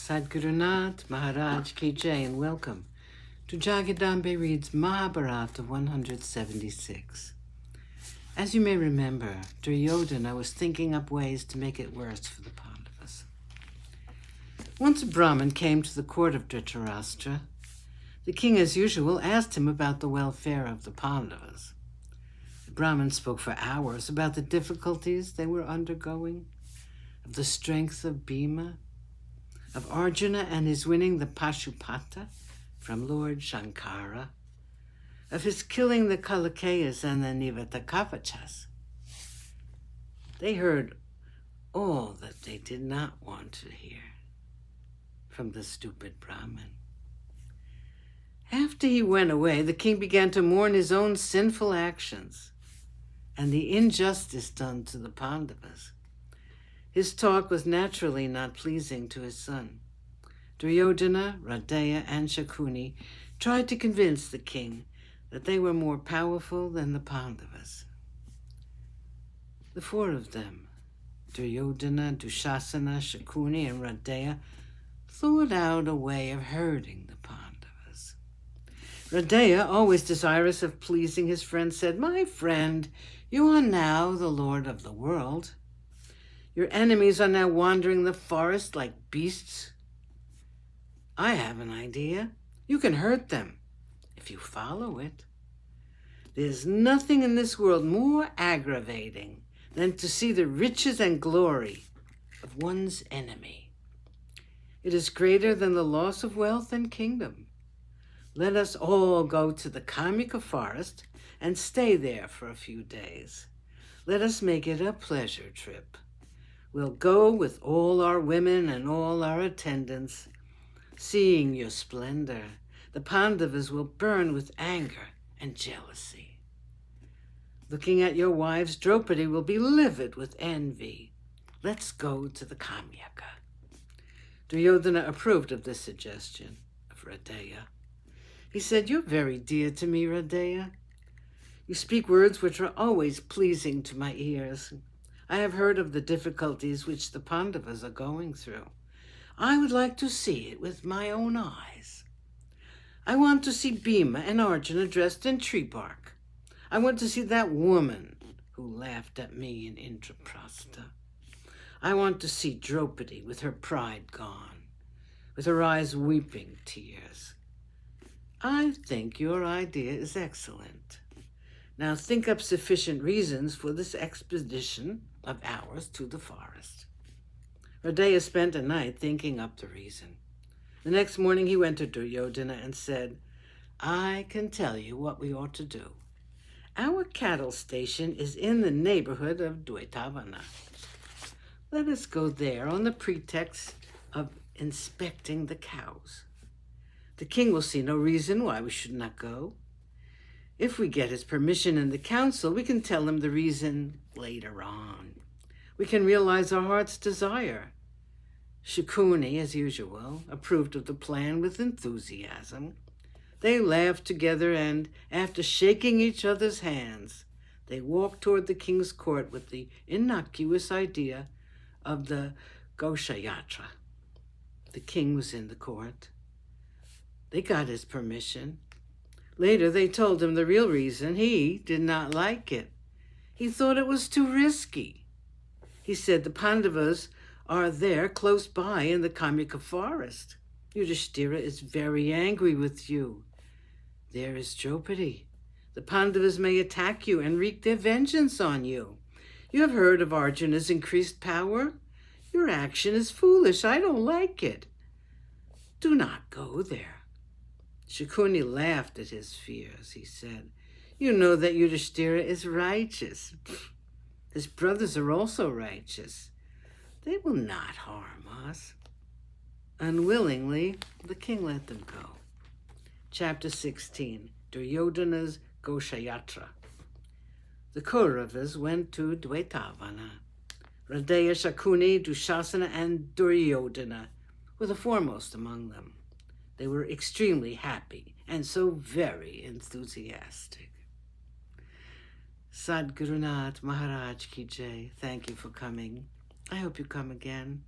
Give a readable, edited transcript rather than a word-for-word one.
Sadgurunath Maharaj Ki Jai, and welcome to Jagadambe Reads Mahabharata 176. As you may remember, Duryodhana was thinking up ways to make it worse for the Pandavas. Once a Brahmin came to the court of Dhritarashtra. The king, as usual, asked him about the welfare of the Pandavas. The Brahmin spoke for hours about the difficulties they were undergoing, of the strength of Bhima, of Arjuna and his winning the Pashupata from Lord Shankara, of his killing the Kalakeyas and the Nivatakavachas. They heard all that they did not want to hear from the stupid Brahmin. After he went away, the king began to mourn his own sinful actions and the injustice done to the Pandavas. His talk was naturally not pleasing to his son. Duryodhana, Radeya, and Shakuni tried to convince the king that they were more powerful than the Pandavas. The four of them, Duryodhana, Dushasana, Shakuni, and Radeya, thought out a way of hurting the Pandavas. Radeya, always desirous of pleasing his friend, said, "My friend, you are now the lord of the world. Your enemies are now wandering the forest like beasts. I have an idea. You can hurt them if you follow it. There's nothing in this world more aggravating than to see the riches and glory of one's enemy. It is greater than the loss of wealth and kingdom. Let us all go to the Kamika forest and stay there for a few days. Let us make it a pleasure trip. We'll go with all our women and all our attendants. Seeing your splendor, the Pandavas will burn with anger and jealousy. Looking at your wives, Draupadi will be livid with envy. Let's go to the Kamyaka." Duryodhana approved of this suggestion of Radeya. He said, "You're very dear to me, Radeya. You speak words which are always pleasing to my ears. I have heard of the difficulties which the Pandavas are going through. I would like to see it with my own eyes. I want to see Bhima and Arjuna dressed in tree bark. I want to see that woman who laughed at me in Indraprastha. I want to see Draupadi with her pride gone, with her eyes weeping tears. I think your idea is excellent. Now think up sufficient reasons for this expedition of ours to the forest." Radeya spent a night thinking up the reason. The next morning he went to Duryodhana and said, "I can tell you what we ought to do. Our cattle station is in the neighborhood of Dwaitavana. Let us go there on the pretext of inspecting the cows. The king will see no reason why we should not go. If we get his permission in the council, we can tell him the reason later on. We can realize our heart's desire." Shakuni, as usual, approved of the plan with enthusiasm. They laughed together and, after shaking each other's hands, they walked toward the king's court with the innocuous idea of the Goshayatra. The king was in the court. They got his permission. Later, they told him the real reason. He did not like it. He thought it was too risky. He said the Pandavas are there close by in the Kamyaka forest. Yudhishthira is very angry with you. There is Draupadi. The Pandavas may attack you and wreak their vengeance on you. You have heard of Arjuna's increased power. Your action is foolish. I don't like it. Do not go there." Shakuni laughed at his fears. He said, "You know that Yudhishthira is righteous. His brothers are also righteous. They will not harm us." Unwillingly, the king let them go. Chapter 16, Duryodhana's Goshayatra. The Kauravas went to Dwaitavana. Radeya, Shakuni, Dushasana, and Duryodhana were the foremost among them. They were extremely happy and so very enthusiastic. Sadgurunath Maharaj Ki Jai. Thank you for coming. I hope you come again.